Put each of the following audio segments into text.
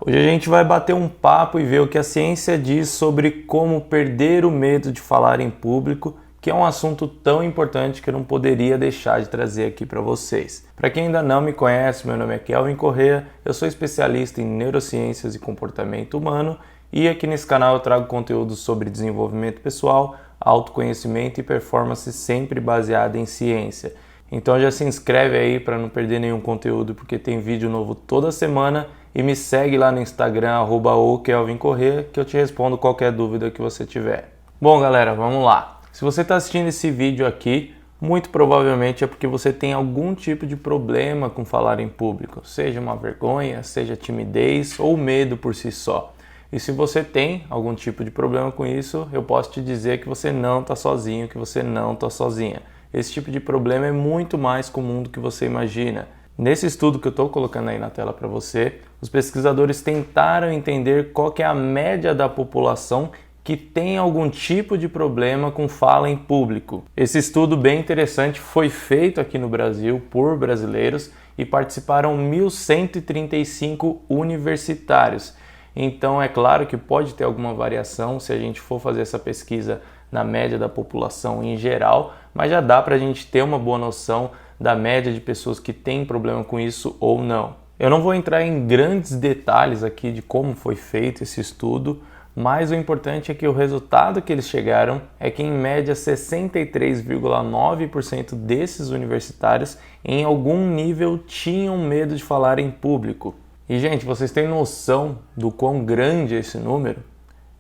Hoje a gente vai bater um papo e ver o que a ciência diz sobre como perder o medo de falar em público, que é um assunto tão importante que eu não poderia deixar de trazer aqui para vocês. Para quem ainda não me conhece, meu nome é Kelvin Corrêa, eu sou especialista em neurociências e comportamento humano e aqui nesse canal eu trago conteúdo sobre desenvolvimento pessoal, autoconhecimento e performance sempre baseada em ciência. Então já se inscreve aí para não perder nenhum conteúdo porque tem vídeo novo toda semana e me segue lá no Instagram @okelvincorrêa que eu te respondo qualquer dúvida que você tiver. Bom galera, vamos lá. Se você está assistindo esse vídeo aqui, muito provavelmente é porque você tem algum tipo de problema com falar em público, seja uma vergonha, seja timidez ou medo por si só. E se você tem algum tipo de problema com isso, eu posso te dizer que você não está sozinho, que você não está sozinha. Esse tipo de problema é muito mais comum do que você imagina. Nesse estudo que eu estou colocando aí na tela para você, os pesquisadores tentaram entender qual que é a média da população que tem algum tipo de problema com fala em público. Esse estudo bem interessante foi feito aqui no Brasil por brasileiros e participaram 1.135 universitários. Então é claro que pode ter alguma variação se a gente for fazer essa pesquisa na média da população em geral, mas já dá para a gente ter uma boa noção da média de pessoas que têm problema com isso ou não. Eu não vou entrar em grandes detalhes aqui de como foi feito esse estudo, mas o importante é que o resultado que eles chegaram é que em média 63,9% desses universitários em algum nível tinham medo de falar em público. E gente, vocês têm noção do quão grande é esse número?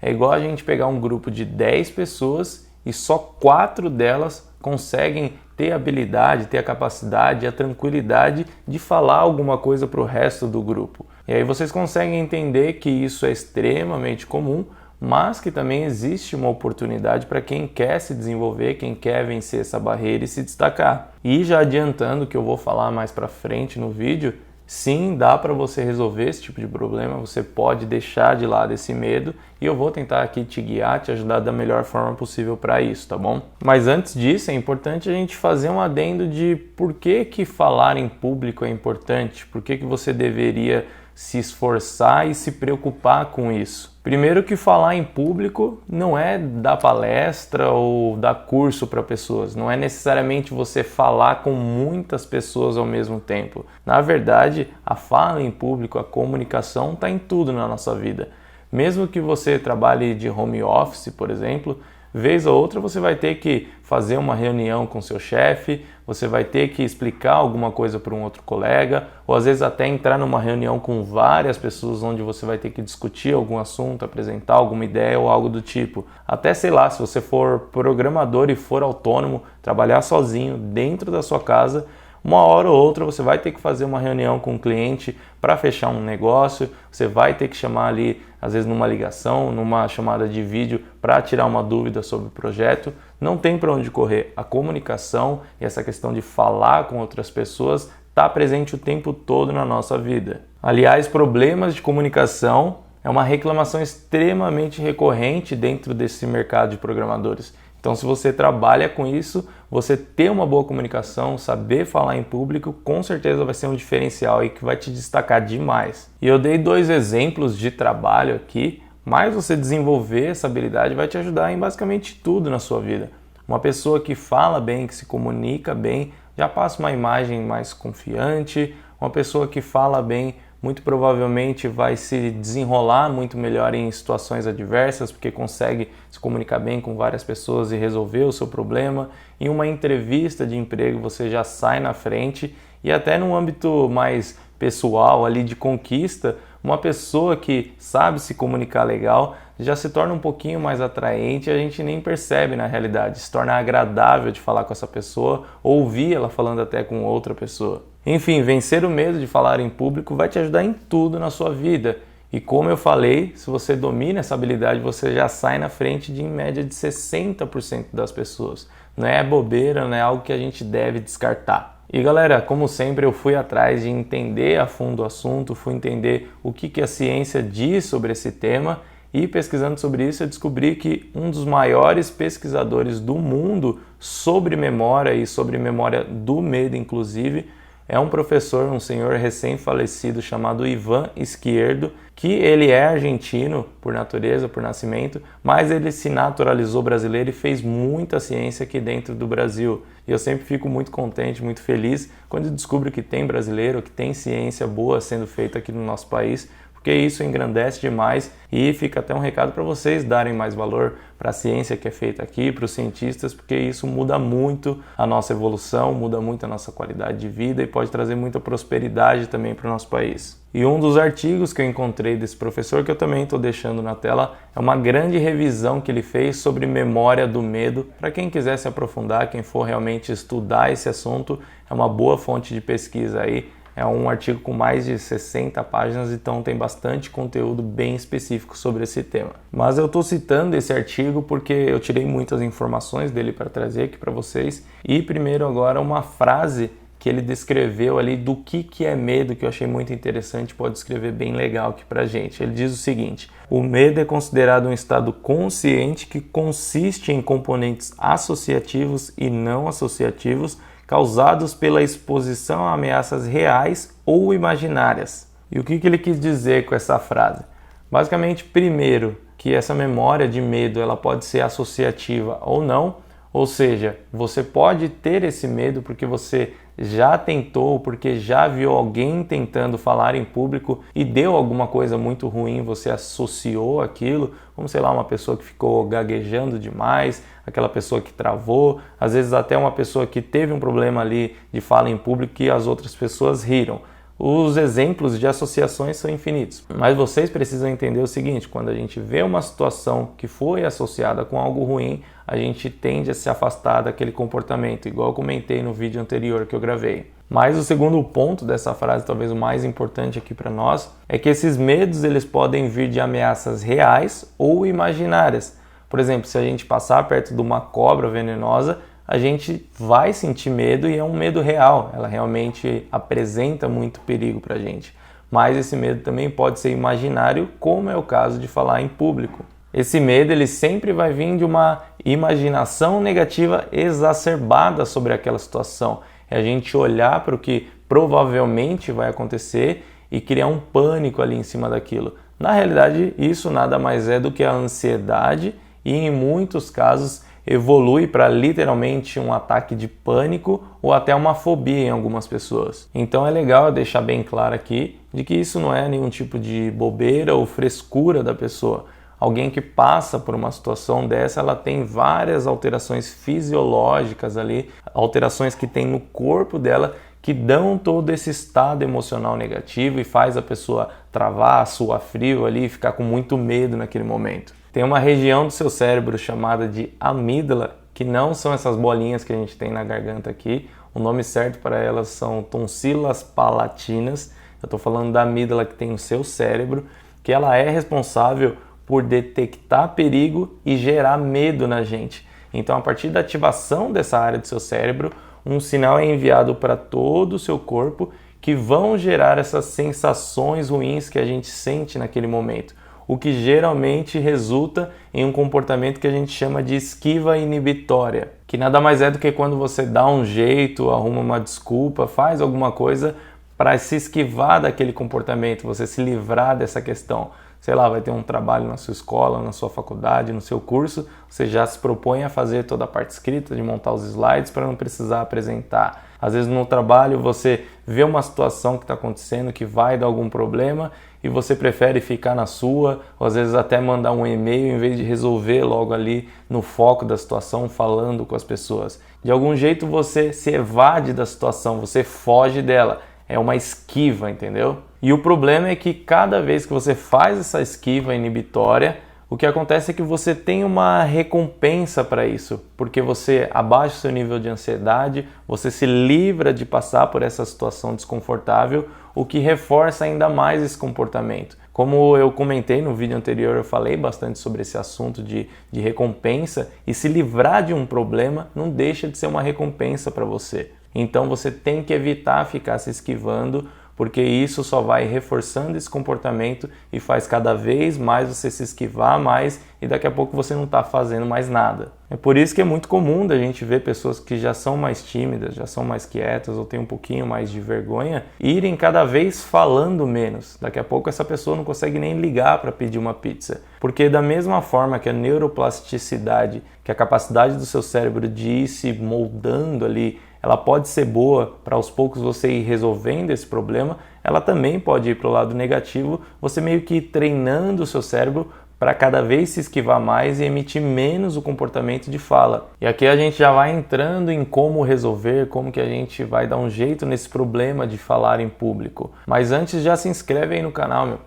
É igual a gente pegar um grupo de 10 pessoas e só 4 delas conseguem ter a habilidade, ter a capacidade, a tranquilidade de falar alguma coisa para o resto do grupo. E aí vocês conseguem entender que isso é extremamente comum, mas que também existe uma oportunidade para quem quer se desenvolver, quem quer vencer essa barreira e se destacar. E já adiantando que eu vou falar mais para frente no vídeo, sim, dá para você resolver esse tipo de problema, você pode deixar de lado esse medo e eu vou tentar aqui te guiar, te ajudar da melhor forma possível para isso, tá bom? Mas antes disso, é importante a gente fazer um adendo de por que falar em público é importante, por que você deveria se esforçar e se preocupar com isso. Primeiro que falar em público não é dar palestra ou dar curso para pessoas, não é necessariamente você falar com muitas pessoas ao mesmo tempo. Na verdade, a fala em público, a comunicação está em tudo na nossa vida. Mesmo que você trabalhe de home office, por exemplo, vez ou outra você vai ter que fazer uma reunião com seu chefe, você vai ter que explicar alguma coisa para um outro colega, ou às vezes até entrar numa reunião com várias pessoas onde você vai ter que discutir algum assunto, apresentar alguma ideia ou algo do tipo. Até sei lá, se você for programador e for autônomo, trabalhar sozinho dentro da sua casa, uma hora ou outra você vai ter que fazer uma reunião com um cliente para fechar um negócio, você vai ter que chamar ali, às vezes numa ligação, numa chamada de vídeo para tirar uma dúvida sobre o projeto. Não tem para onde correr. A comunicação e essa questão de falar com outras pessoas está presente o tempo todo na nossa vida. Aliás, problemas de comunicação é uma reclamação extremamente recorrente dentro desse mercado de programadores. Então, se você trabalha com isso, você ter uma boa comunicação, saber falar em público, com certeza vai ser um diferencial aí que vai te destacar demais. E eu dei 2 exemplos de trabalho aqui, mas você desenvolver essa habilidade vai te ajudar em basicamente tudo na sua vida. Uma pessoa que fala bem, que se comunica bem, já passa uma imagem mais confiante. Uma pessoa que fala bem, muito provavelmente vai se desenrolar muito melhor em situações adversas, porque consegue se comunicar bem com várias pessoas e resolver o seu problema. Em uma entrevista de emprego você já sai na frente e até num âmbito mais pessoal ali de conquista, uma pessoa que sabe se comunicar legal já se torna um pouquinho mais atraente e a gente nem percebe na realidade, se torna agradável de falar com essa pessoa, ouvir ela falando até com outra pessoa. Enfim, vencer o medo de falar em público vai te ajudar em tudo na sua vida. E como eu falei, se você domina essa habilidade, você já sai na frente de em média de 60% das pessoas. Não é bobeira, não é algo que a gente deve descartar. E galera, como sempre eu fui atrás de entender a fundo o assunto, fui entender o que a ciência diz sobre esse tema e pesquisando sobre isso eu descobri que um dos maiores pesquisadores do mundo sobre memória e sobre memória do medo inclusive, é um professor, um senhor recém-falecido chamado Ivan Izquierdo, que ele é argentino por natureza, por nascimento, mas ele se naturalizou brasileiro e fez muita ciência aqui dentro do Brasil. E eu sempre fico muito contente, muito feliz quando descubro que tem brasileiro, que tem ciência boa sendo feita aqui no nosso país, porque isso engrandece demais e fica até um recado para vocês darem mais valor para a ciência que é feita aqui, para os cientistas, porque isso muda muito a nossa evolução, muda muito a nossa qualidade de vida e pode trazer muita prosperidade também para o nosso país. E um dos artigos que eu encontrei desse professor, que eu também estou deixando na tela, é uma grande revisão que ele fez sobre memória do medo. Para quem quiser se aprofundar, quem for realmente estudar esse assunto, é uma boa fonte de pesquisa aí. É um artigo com mais de 60 páginas, então tem bastante conteúdo bem específico sobre esse tema. Mas eu estou citando esse artigo porque eu tirei muitas informações dele para trazer aqui para vocês. E primeiro agora uma frase que ele descreveu ali do que é medo, que eu achei muito interessante, pode descrever bem legal aqui pra gente. Ele diz o seguinte: o medo é considerado um estado consciente que consiste em componentes associativos e não associativos causados pela exposição a ameaças reais ou imaginárias. E o que ele quis dizer com essa frase? Basicamente, primeiro, que essa memória de medo ela pode ser associativa ou não, ou seja, você pode ter esse medo porque você já tentou, porque já viu alguém tentando falar em público e deu alguma coisa muito ruim, você associou aquilo, como sei lá, uma pessoa que ficou gaguejando demais, aquela pessoa que travou, às vezes até uma pessoa que teve um problema ali de fala em público e as outras pessoas riram. Os exemplos de associações são infinitos, mas vocês precisam entender o seguinte: quando a gente vê uma situação que foi associada com algo ruim, a gente tende a se afastar daquele comportamento, igual eu comentei no vídeo anterior que eu gravei. Mas o segundo ponto dessa frase, talvez o mais importante aqui para nós, é que esses medos eles podem vir de ameaças reais ou imaginárias. Por exemplo, se a gente passar perto de uma cobra venenosa, a gente vai sentir medo e é um medo real, ela realmente apresenta muito perigo para a gente. Mas esse medo também pode ser imaginário, como é o caso de falar em público. Esse medo ele sempre vai vir de uma imaginação negativa exacerbada sobre aquela situação. É a gente olhar para o que provavelmente vai acontecer e criar um pânico ali em cima daquilo. Na realidade, isso nada mais é do que a ansiedade e, em muitos casos, evolui para literalmente um ataque de pânico ou até uma fobia em algumas pessoas. Então é legal deixar bem claro aqui de que isso não é nenhum tipo de bobeira ou frescura da pessoa. Alguém que passa por uma situação dessa, ela tem várias alterações fisiológicas ali, alterações que tem no corpo dela que dão todo esse estado emocional negativo e faz a pessoa travar, suar frio ali e ficar com muito medo naquele momento. Tem uma região do seu cérebro chamada de amígdala, que não são essas bolinhas que a gente tem na garganta aqui. O nome certo para elas são tonsilas palatinas. Eu estou falando da amígdala que tem no seu cérebro, que ela é responsável por detectar perigo e gerar medo na gente. Então, a partir da ativação dessa área do seu cérebro, um sinal é enviado para todo o seu corpo que vão gerar essas sensações ruins que a gente sente naquele momento, o que geralmente resulta em um comportamento que a gente chama de esquiva inibitória, que nada mais é do que quando você dá um jeito, arruma uma desculpa, faz alguma coisa para se esquivar daquele comportamento, você se livrar dessa questão. Sei lá, vai ter um trabalho na sua escola, na sua faculdade, no seu curso, você já se propõe a fazer toda a parte escrita, de montar os slides para não precisar apresentar. Às vezes no trabalho você vê uma situação que está acontecendo que vai dar algum problema e você prefere ficar na sua, ou às vezes até mandar um e-mail em vez de resolver logo ali no foco da situação, falando com as pessoas. De algum jeito você se evade da situação, você foge dela. É uma esquiva, entendeu? E o problema é que cada vez que você faz essa esquiva inibitória, o que acontece é que você tem uma recompensa para isso, porque você abaixa o seu nível de ansiedade, você se livra de passar por essa situação desconfortável, o que reforça ainda mais esse comportamento. Como eu comentei no vídeo anterior, eu falei bastante sobre esse assunto de recompensa, e se livrar de um problema não deixa de ser uma recompensa para você. Então você tem que evitar ficar se esquivando, porque isso só vai reforçando esse comportamento e faz cada vez mais você se esquivar mais e daqui a pouco você não está fazendo mais nada. É por isso que é muito comum da gente ver pessoas que já são mais tímidas, já são mais quietas ou têm um pouquinho mais de vergonha, irem cada vez falando menos. Daqui a pouco essa pessoa não consegue nem ligar para pedir uma pizza. Porque da mesma forma que a neuroplasticidade, que a capacidade do seu cérebro de ir se moldando ali, ela pode ser boa para aos poucos você ir resolvendo esse problema, ela também pode ir para o lado negativo, você meio que treinando o seu cérebro para cada vez se esquivar mais e emitir menos o comportamento de fala. E aqui a gente já vai entrando em como resolver, como que a gente vai dar um jeito nesse problema de falar em público. Mas antes, já se inscreve aí no canal, meu.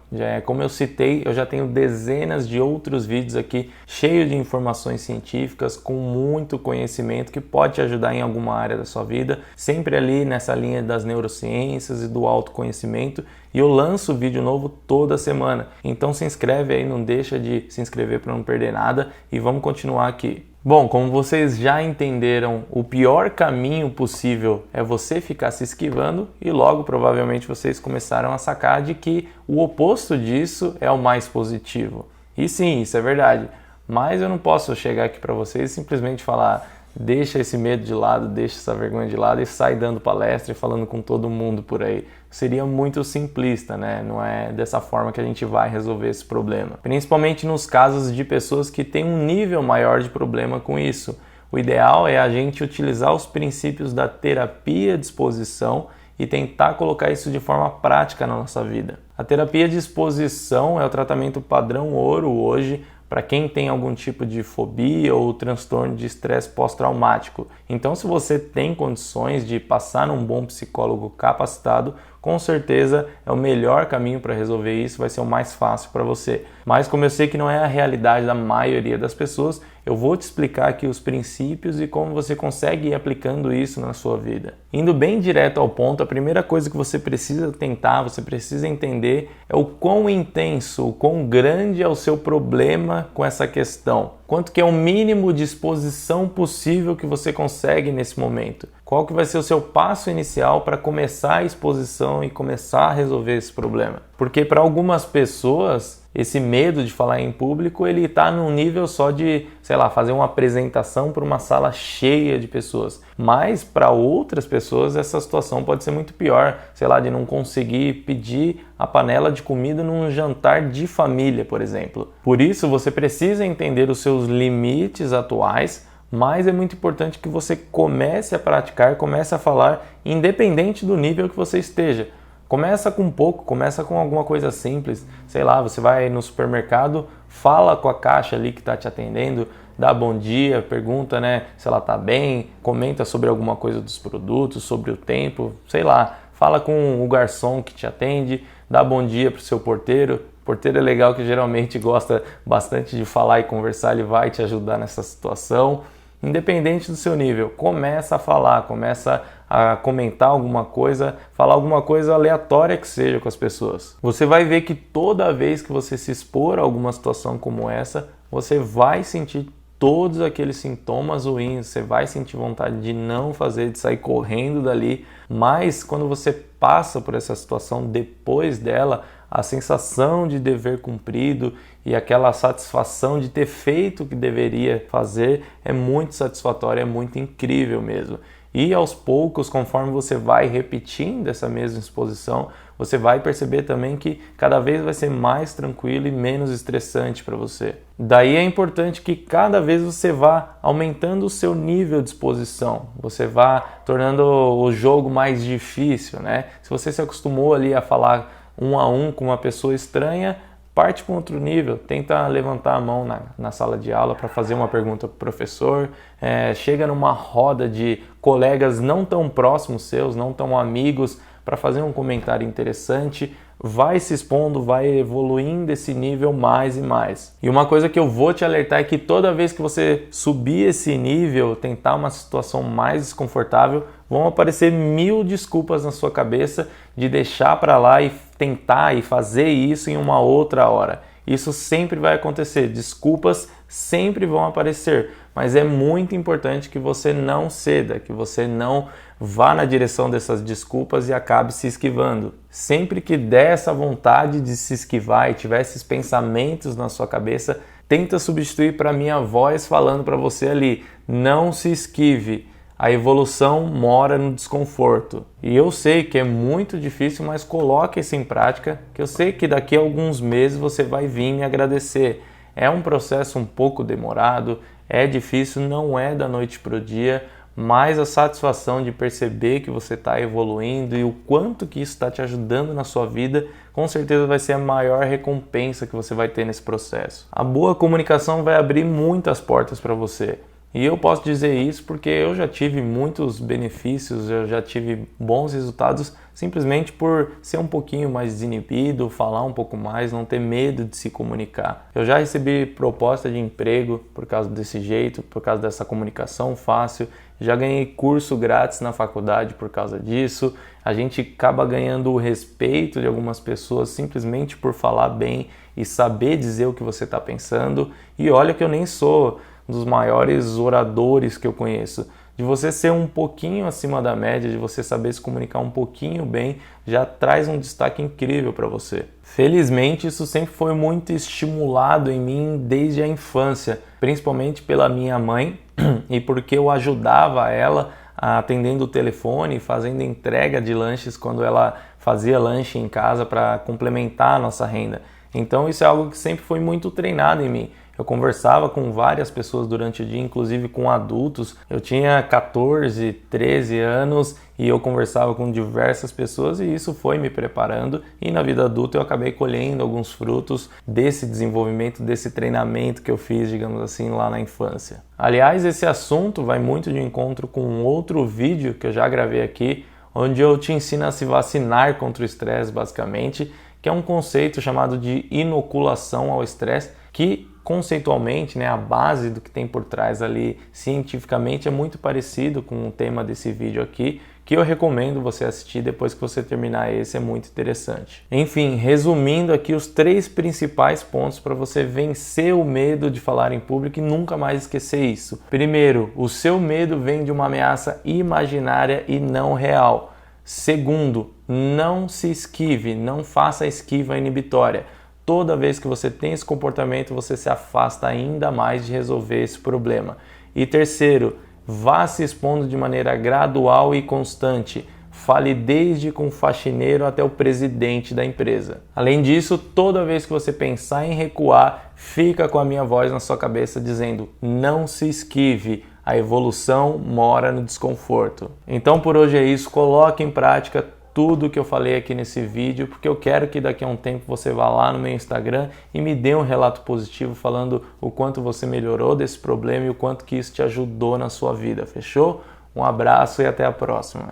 Como eu citei, eu já tenho dezenas de outros vídeos aqui cheios de informações científicas, com muito conhecimento que pode te ajudar em alguma área da sua vida, sempre ali nessa linha das neurociências e do autoconhecimento. E eu lanço vídeo novo toda semana. Então se inscreve aí, não deixa de se inscrever para não perder nada e vamos continuar aqui. Bom, como vocês já entenderam, o pior caminho possível é você ficar se esquivando e logo provavelmente vocês começaram a sacar de que o oposto disso é o mais positivo. E sim, isso é verdade, mas eu não posso chegar aqui para vocês e simplesmente falar: deixa esse medo de lado, deixa essa vergonha de lado e sai dando palestra e falando com todo mundo por aí. Seria muito simplista, né? Não é dessa forma que a gente vai resolver esse problema. Principalmente nos casos de pessoas que têm um nível maior de problema com isso. O ideal é a gente utilizar os princípios da terapia de exposição e tentar colocar isso de forma prática na nossa vida. A terapia de exposição é o tratamento padrão ouro hoje para quem tem algum tipo de fobia ou transtorno de estresse pós-traumático. Então, se você tem condições de passar num bom psicólogo capacitado, com certeza é o melhor caminho para resolver isso, vai ser o mais fácil para você. Mas como eu sei que não é a realidade da maioria das pessoas, eu vou te explicar aqui os princípios e como você consegue ir aplicando isso na sua vida. Indo bem direto ao ponto, a primeira coisa que você precisa tentar, você precisa entender é o quão intenso, o quão grande é o seu problema com essa questão. Quanto que é o mínimo de exposição possível que você consegue nesse momento? Qual que vai ser o seu passo inicial para começar a exposição e começar a resolver esse problema? Porque para algumas pessoas, esse medo de falar em público, ele está num nível só de, fazer uma apresentação para uma sala cheia de pessoas. Mas para outras pessoas essa situação pode ser muito pior, de não conseguir pedir a panela de comida num jantar de família, por exemplo. Por isso você precisa entender os seus limites atuais, mas é muito importante que você comece a praticar, comece a falar, independente do nível que você esteja. Começa com pouco, começa com alguma coisa simples, você vai no supermercado, fala com a caixa ali que está te atendendo, dá bom dia, pergunta, se ela está bem, comenta sobre alguma coisa dos produtos, sobre o tempo, fala com o garçom que te atende, dá bom dia para o seu porteiro. O porteiro é legal, que geralmente gosta bastante de falar e conversar, ele vai te ajudar nessa situação. Independente do seu nível, começa a falar, começa a comentar alguma coisa, falar alguma coisa aleatória que seja com as pessoas. Você vai ver que toda vez que você se expor a alguma situação como essa, você vai sentir todos aqueles sintomas ruins, você vai sentir vontade de não fazer, de sair correndo dali, mas quando você passa por essa situação, depois dela, a sensação de dever cumprido e aquela satisfação de ter feito o que deveria fazer é muito satisfatória, é muito incrível mesmo. E aos poucos, conforme você vai repetindo essa mesma exposição, você vai perceber também que cada vez vai ser mais tranquilo e menos estressante para você. Daí é importante que cada vez você vá aumentando o seu nível de exposição, você vá tornando o jogo mais difícil, Se você se acostumou ali a falar um a um com uma pessoa estranha, parte para um outro nível, tenta levantar a mão na sala de aula para fazer uma pergunta para o professor, chega numa roda de colegas não tão próximos seus, não tão amigos, para fazer um comentário interessante, vai se expondo, vai evoluindo esse nível mais e mais. E uma coisa que eu vou te alertar é que toda vez que você subir esse nível, tentar uma situação mais desconfortável, vão aparecer 1000 desculpas na sua cabeça de deixar para lá e tentar e fazer isso em uma outra hora. Isso sempre vai acontecer, desculpas sempre vão aparecer, mas é muito importante que você não ceda, que você não vá na direção dessas desculpas e acabe se esquivando. Sempre que der essa vontade de se esquivar e tiver esses pensamentos na sua cabeça, tenta substituir para minha voz falando para você ali, não se esquive. A evolução mora no desconforto. E eu sei que é muito difícil, mas coloque isso em prática, que eu sei que daqui a alguns meses você vai vir me agradecer. É um processo um pouco demorado, é difícil, não é da noite para o dia, mas a satisfação de perceber que você está evoluindo e o quanto que isso está te ajudando na sua vida, com certeza vai ser a maior recompensa que você vai ter nesse processo. A boa comunicação vai abrir muitas portas para você. E eu posso dizer isso porque eu já tive muitos benefícios, eu já tive bons resultados simplesmente por ser um pouquinho mais desinibido, falar um pouco mais, não ter medo de se comunicar. Eu já recebi proposta de emprego por causa desse jeito, por causa dessa comunicação fácil, já ganhei curso grátis na faculdade por causa disso. A gente acaba ganhando o respeito de algumas pessoas simplesmente por falar bem e saber dizer o que você está pensando. E olha que eu nem sou dos maiores oradores que eu conheço. De você ser um pouquinho acima da média, de você saber se comunicar um pouquinho bem, já traz um destaque incrível para você. Felizmente, isso sempre foi muito estimulado em mim desde a infância, principalmente pela minha mãe e porque eu ajudava ela atendendo o telefone, fazendo entrega de lanches quando ela fazia lanche em casa para complementar a nossa renda. Então isso é algo que sempre foi muito treinado em mim. Eu conversava com várias pessoas durante o dia, inclusive com adultos. Eu tinha 14, 13 anos e eu conversava com diversas pessoas e isso foi me preparando. E na vida adulta eu acabei colhendo alguns frutos desse desenvolvimento, desse treinamento que eu fiz, digamos assim, lá na infância. Aliás, esse assunto vai muito de encontro com um outro vídeo que eu já gravei aqui, onde eu te ensino a se vacinar contra o estresse, basicamente, que é um conceito chamado de inoculação ao estresse, que conceitualmente, a base do que tem por trás ali cientificamente é muito parecido com o tema desse vídeo aqui, que eu recomendo você assistir depois que você terminar esse, é muito interessante. Enfim, resumindo aqui os 3 principais pontos para você vencer o medo de falar em público e nunca mais esquecer isso. Primeiro, o seu medo vem de uma ameaça imaginária e não real. Segundo, não se esquive, não faça a esquiva inibitória. Toda vez que você tem esse comportamento, você se afasta ainda mais de resolver esse problema. E terceiro, vá se expondo de maneira gradual e constante. Fale desde com o faxineiro até o presidente da empresa. Além disso, toda vez que você pensar em recuar, fica com a minha voz na sua cabeça dizendo: não se esquive, a evolução mora no desconforto. Então por hoje é isso, coloque em prática tudo que eu falei aqui nesse vídeo, porque eu quero que daqui a um tempo você vá lá no meu Instagram e me dê um relato positivo falando o quanto você melhorou desse problema e o quanto que isso te ajudou na sua vida, fechou? Um abraço e até a próxima.